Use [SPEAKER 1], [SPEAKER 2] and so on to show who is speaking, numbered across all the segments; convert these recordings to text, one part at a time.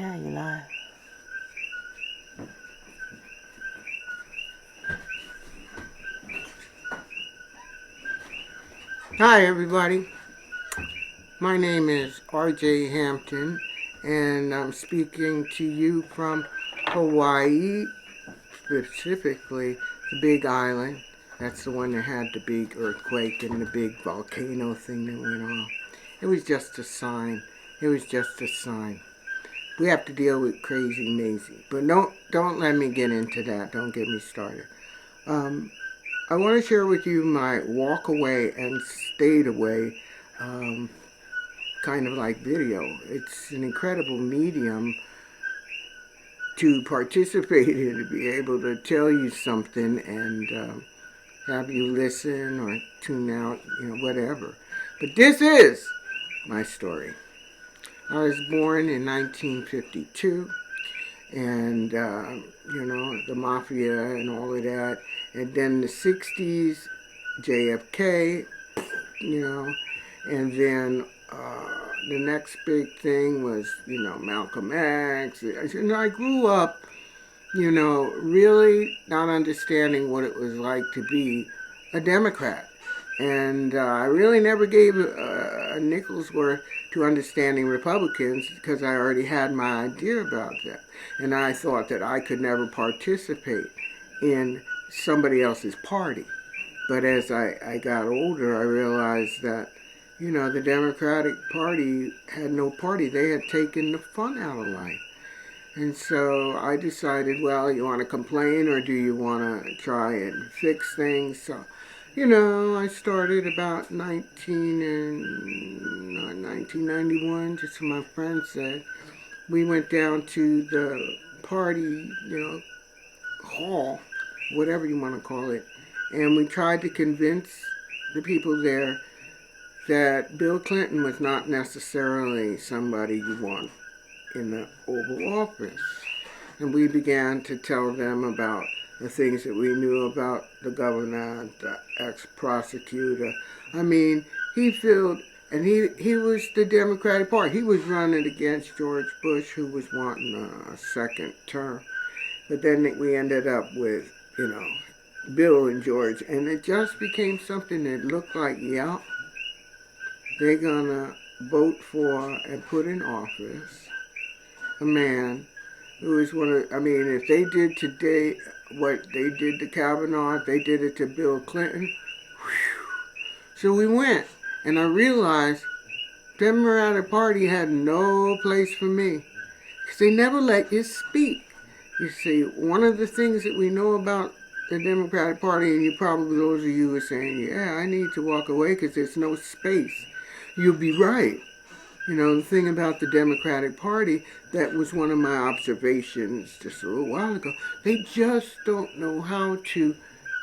[SPEAKER 1] Okay, you're live. Hi, everybody. My name is R.J. Hampton, and I'm speaking to you from Hawaii, specifically the Big Island. That's the one that had the big earthquake and the big volcano thing that went on. It was just a sign. It was just a sign. We have to deal with crazy Maisie. But don't let me get into that. Don't get me started. I want to share with you my WalkAway and StayAway kind of like video. It's an incredible medium to participate in, to be able to tell you something and have you listen or tune out, whatever. But this is my story. I was born in 1952, and, the mafia and all of that. And then the 60s, JFK, and then the next big thing was, Malcolm X. I grew up, really not understanding what it was like to be a Democrat. And I really never gave a nickel's worth to understanding Republicans because I already had my idea about that. And I thought that I could never participate in somebody else's party. But as I got older, I realized that, the Democratic Party had no party. They had taken the fun out of life. And so I decided, well, you want to complain or do you want to try and fix things? So, I started about 1991, just as my friend said. We went down to the party, hall, whatever you want to call it, and we tried to convince the people there that Bill Clinton was not necessarily somebody you want in the Oval Office. And we began to tell them about the things that we knew about the governor, the ex-prosecutor. I mean, he filled, and he was the Democratic Party. He was running against George Bush, who was wanting a second term. But then we ended up with, Bill and George, and it just became something that looked like, yeah, they're gonna vote for and put in office a man who is if they did today what they did to Kavanaugh, if they did it to Bill Clinton, whew. So we went, and I realized the Democratic Party had no place for me, because they never let you speak. You see, one of the things that we know about the Democratic Party, and those of you who are saying, yeah, I need to walk away because there's no space. You'll be right. The thing about the Democratic Party, that was one of my observations just a little while ago. They just don't know how to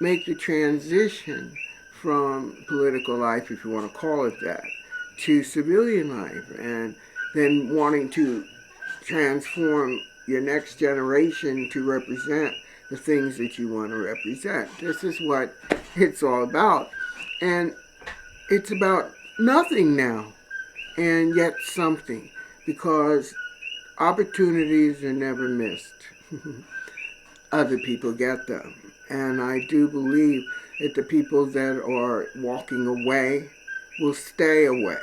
[SPEAKER 1] make the transition from political life, if you want to call it that, to civilian life, and then wanting to transform your next generation to represent the things that you want to represent. This is what it's all about. And it's about nothing now, and yet something, because opportunities are never missed. Other people get them. And I do believe that the people that are walking away will stay away.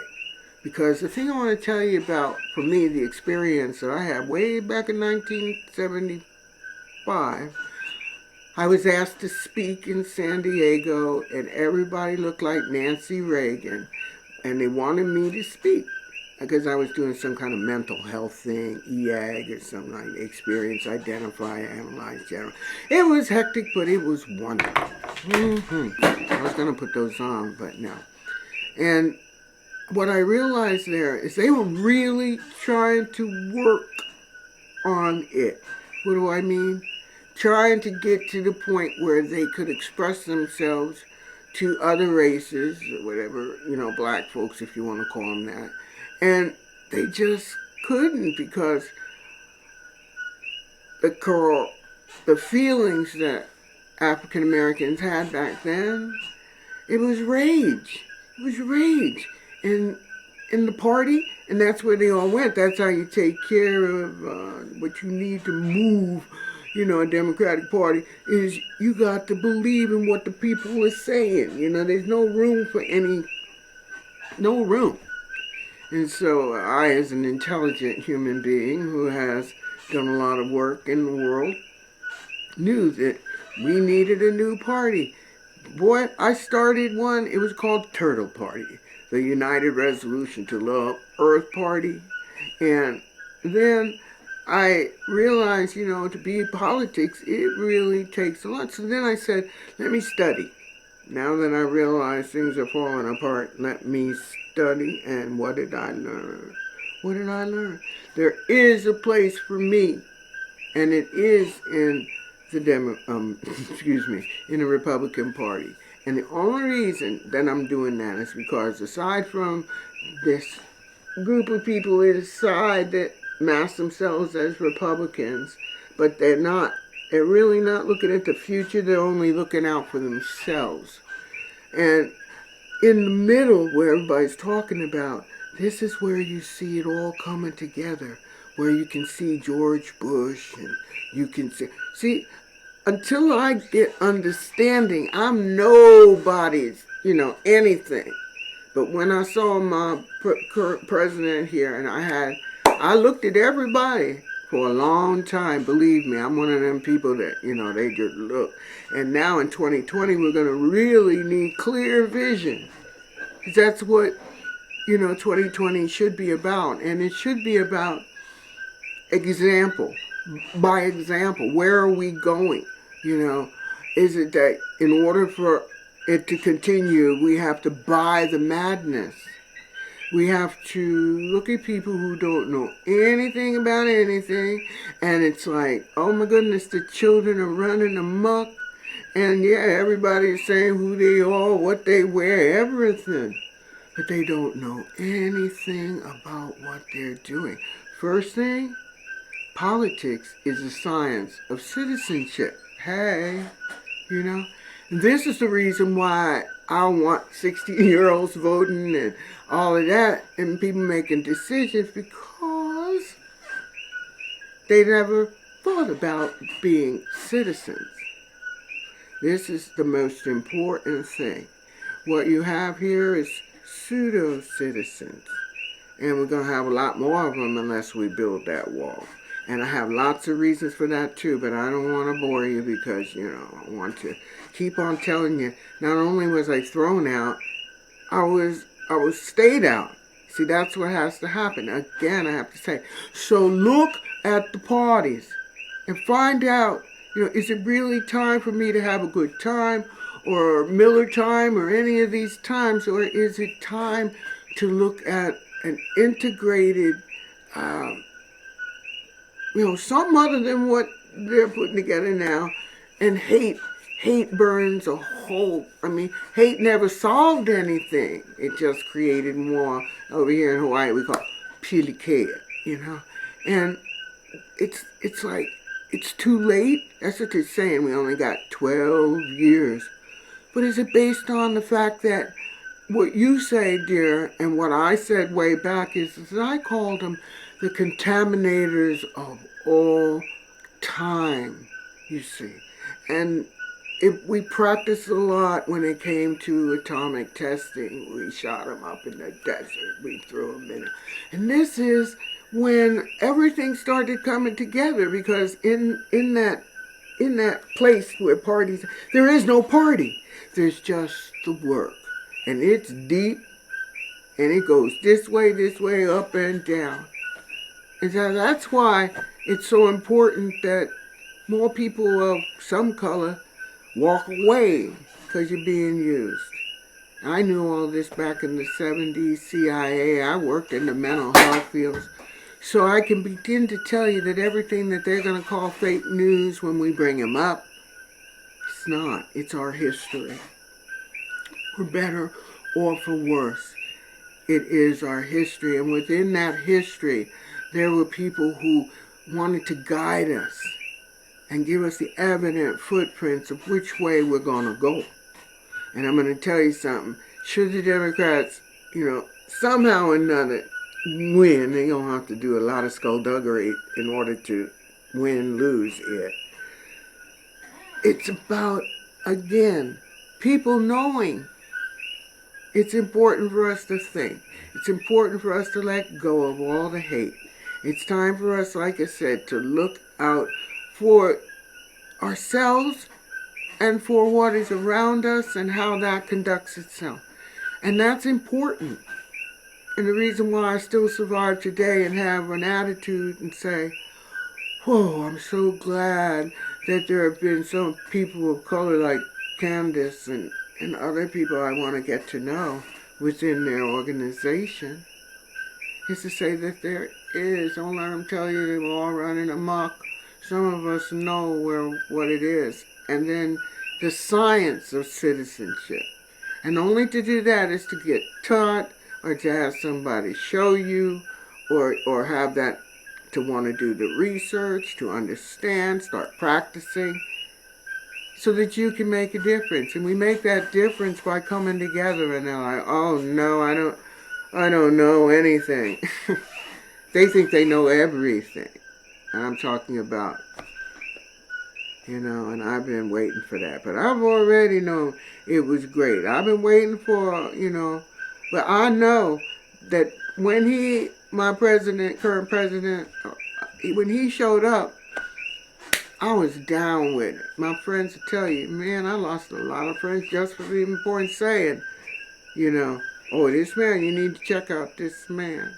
[SPEAKER 1] Because the thing I want to tell you about, for me, the experience that I had way back in 1975, I was asked to speak in San Diego, and everybody looked like Nancy Reagan, and they wanted me to speak because I was doing some kind of mental health thing, EAG or something like experience, identify, analyze, general. It was hectic, but it was wonderful. I was going to put those on, but no. And what I realized there is they were really trying to work on it. What do I mean? Trying to get to the point where they could express themselves to other races, or whatever, black folks, if you want to call them that. And they just couldn't, because the feelings that African Americans had back then, it was rage. It was rage. And in the party, and that's where they all went. That's how you take care of what you need to move, a Democratic Party, is you got to believe in what the people are saying. There's no room for no room. And so I, as an intelligent human being who has done a lot of work in the world, knew that we needed a new party. Boy, I started one. It was called Turtle Party, the United Resolution to Love Earth Party. And then I realized, to be in politics, it really takes a lot. So then I said, let me study. Now that I realize things are falling apart, let me study. And what did I learn? What did I learn? There is a place for me, and it is in the in the Republican Party. And the only reason that I'm doing that is because aside from this group of people inside that mask themselves as Republicans, but they're really not looking at the future, they're only looking out for themselves. And in the middle, where everybody's talking about, this is where you see it all coming together, where you can see George Bush, and you can see, until I get understanding, I'm nobody's, anything. But when I saw my current president here, and I looked at everybody for a long time. Believe me, I'm one of them people that, they just look. And now in 2020, we're going to really need clear vision. Because that's what, 2020 should be about. And it should be about example. By example, where are we going? Is it that in order for it to continue, we have to buy the madness? We have to look at people who don't know anything about anything, and it's like, oh my goodness, the children are running amok, and yeah, everybody's saying who they are, what they wear, everything, but they don't know anything about what they're doing. First thing, politics is a science of citizenship. Hey, this is the reason why I want 16-year-olds voting and all of that, and people making decisions, because they never thought about being citizens. This is the most important thing. What you have here is pseudo-citizens, and we're going to have a lot more of them unless we build that wall. And I have lots of reasons for that too, but I don't want to bore you because, I want to keep on telling you, not only was I thrown out, I was stayed out. See, that's what has to happen. Again, I have to say, so look at the parties and find out, is it really time for me to have a good time, or Miller time, or any of these times, or is it time to look at an integrated something other than what they're putting together now. And hate burns a hole. Hate never solved anything. It just created more. Over here in Hawaii, we call it pilikea, And it's like, it's too late. That's what they're saying. We only got 12 years. But is it based on the fact that what you say, dear, and what I said way back is I called them the contaminators of all time, you see. And if we practiced a lot when it came to atomic testing. We shot them up in the desert. We threw them in. And this is when everything started coming together, because in that place where parties, there is no party. There's just the work. And it's deep, and it goes this way, up and down. And so that's why it's so important that more people of some color walk away, because you're being used. I knew all this back in the 70s, CIA. I worked in the mental health fields. So I can begin to tell you that everything that they're going to call fake news when we bring them up, it's not. It's our history. For better or for worse, it is our history. And within that history, there were people who wanted to guide us and give us the evident footprints of which way we're going to go. And I'm going to tell you something. Should the Democrats, somehow or another win. They're going to have to do a lot of skullduggery in order to win, lose it. It's about, again, people knowing. It's important for us to think. It's important for us to let go of all the hate. It's time for us, like I said, to look out for ourselves and for what is around us and how that conducts itself. And that's important. And the reason why I still survive today and have an attitude and say, whoa, I'm so glad that there have been some people of color like Candace and other people I want to get to know within their organization, is to say that there is. Don't let them tell you they're all running amok. Some of us know what it is. And then the science of citizenship. And only to do that is to get taught or to have somebody show you or have that to want to do the research, to understand, start practicing, so that you can make a difference. And we make that difference by coming together, and they're like, oh no, I don't know anything. They think they know everything. And I'm talking about, and I've been waiting for that. But I've already known it was great. I've been waiting for, but I know that when my current president, when he showed up, I was down with it. My friends will tell you, man, I lost a lot of friends just for even point saying, oh, this man, you need to check out this man.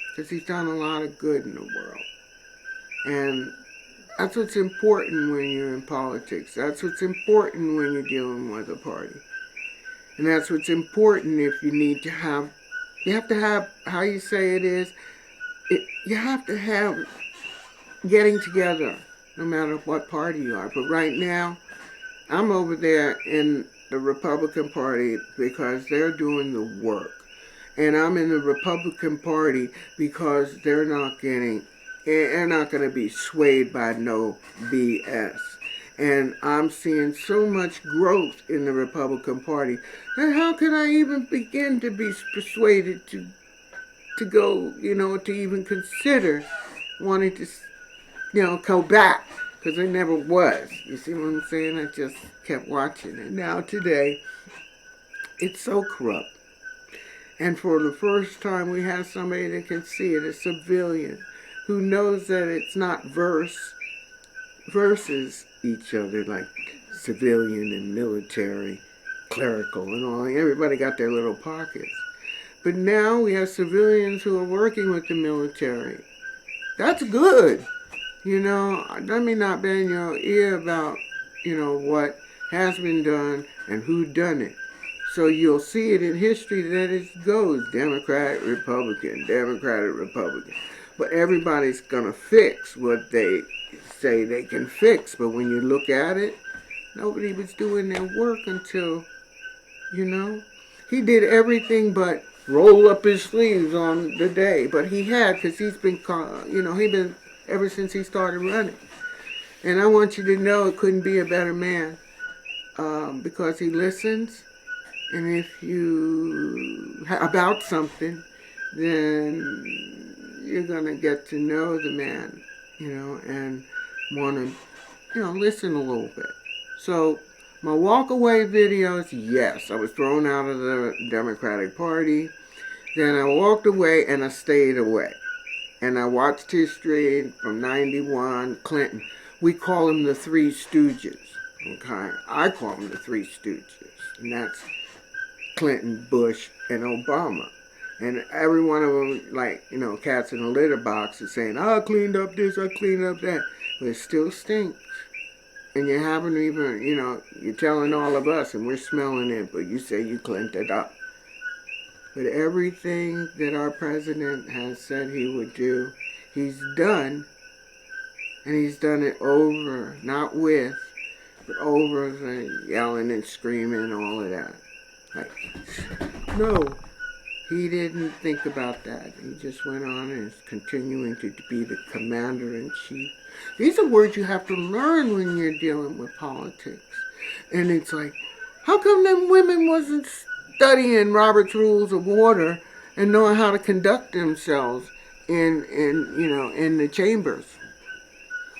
[SPEAKER 1] Because he's done a lot of good in the world. And that's what's important when you're in politics. That's what's important when you're dealing with a party. And that's what's important if you have to have, how you say it is, you have to have getting together, no matter what party you are. But right now, I'm over there in the Republican Party because they're doing the work. And I'm in the Republican Party because they're not going to be swayed by no BS. And I'm seeing so much growth in the Republican Party that how can I even begin to be persuaded to go, to even consider wanting to, go back, because I never was. You see what I'm saying? I just kept watching. And now today, it's so corrupt. And for the first time, we have somebody that can see it, a civilian, who knows that it's not versus each other, like civilian and military, clerical and all. Everybody got their little pockets. But now we have civilians who are working with the military. That's good. Let me not bend your ear about, what has been done and who done it. So you'll see it in history that it goes Democratic, Republican, Democratic, Republican. But everybody's going to fix what they say they can fix. But when you look at it, nobody was doing their work until, he did everything but roll up his sleeves on the day. But he had, because he's been, ever since he started running. And I want you to know it couldn't be a better man, because he listens. And if you about something, then you're going to get to know the man, and want to, listen a little bit. So my WalkAway videos, yes, I was thrown out of the Democratic Party. Then I walked away and I stayed away. And I watched history from 91, Clinton. We call them the Three Stooges. Okay? I call them the Three Stooges. And that's Clinton, Bush, and Obama. And every one of them, cats in a litter box is saying, I cleaned up this, I cleaned up that. But it still stinks. And you haven't even, you're telling all of us, and we're smelling it, but you say you cleaned it up. But everything that our president has said he would do, he's done. And he's done it over, not with, but over the yelling and screaming and all of that. No, he didn't think about that. He just went on and is continuing to be the commander-in-chief. These are words you have to learn when you're dealing with politics. And it's like, how come them women wasn't studying Robert's Rules of Order and knowing how to conduct themselves in the chambers.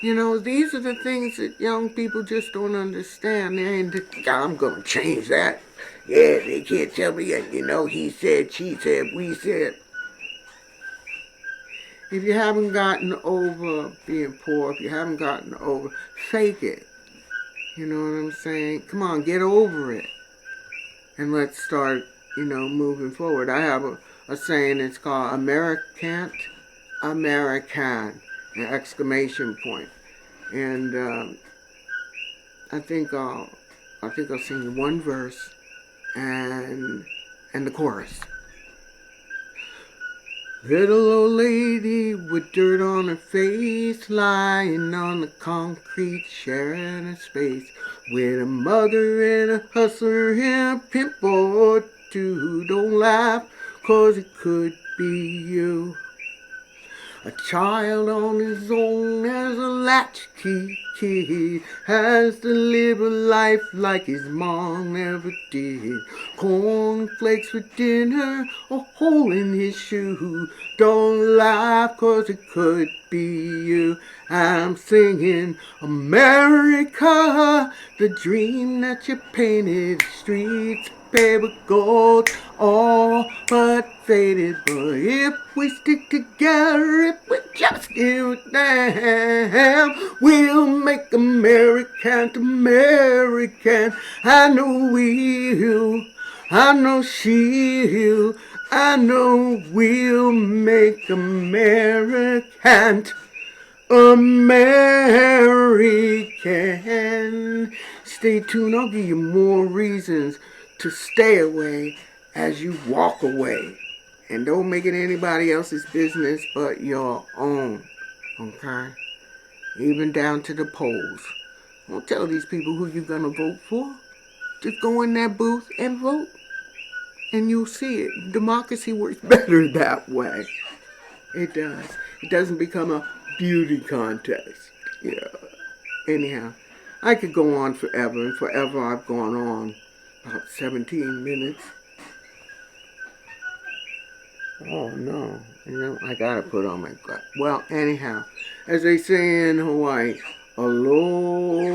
[SPEAKER 1] These are the things that young people just don't understand. They ain't, I'm going to change that. Yeah, they can't tell me, he said, she said, we said. If you haven't gotten over being poor, if you haven't gotten over, fake it. You know what I'm saying? Come on, get over it. And let's start, moving forward. I have a saying, it's called American, an exclamation point. And I think I'll sing one verse and the chorus. Little old lady with dirt on her face, lying on the concrete, sharing a space with a mother and a hustler and a pimp or two. Don't laugh, 'cause it could be you. A child on his own as a latchkey kid has to live a life like his mom never did. Cornflakes for dinner, a hole in his shoe. Don't laugh, 'cause it could be you. I'm singing America, the dream that you painted. Streets paved with gold, all but faded. But if we stick together, if we just give a damn, we'll make America American. I know we'll, I know she'll, I know we'll make American American. Stay tuned, I'll give you more reasons to stay away as you walk away. And don't make it anybody else's business but your own. Okay? Even down to the polls. Don't tell these people who you're going to vote for. Just go in that booth and vote. And you'll see it. Democracy works better that way. It does. It doesn't become a beauty contest. Yeah. Anyhow, I could go on forever, and forever I've gone on about 17 minutes. Oh no, I gotta put on my glasses. Well, anyhow, as they say in Hawaii, aloha.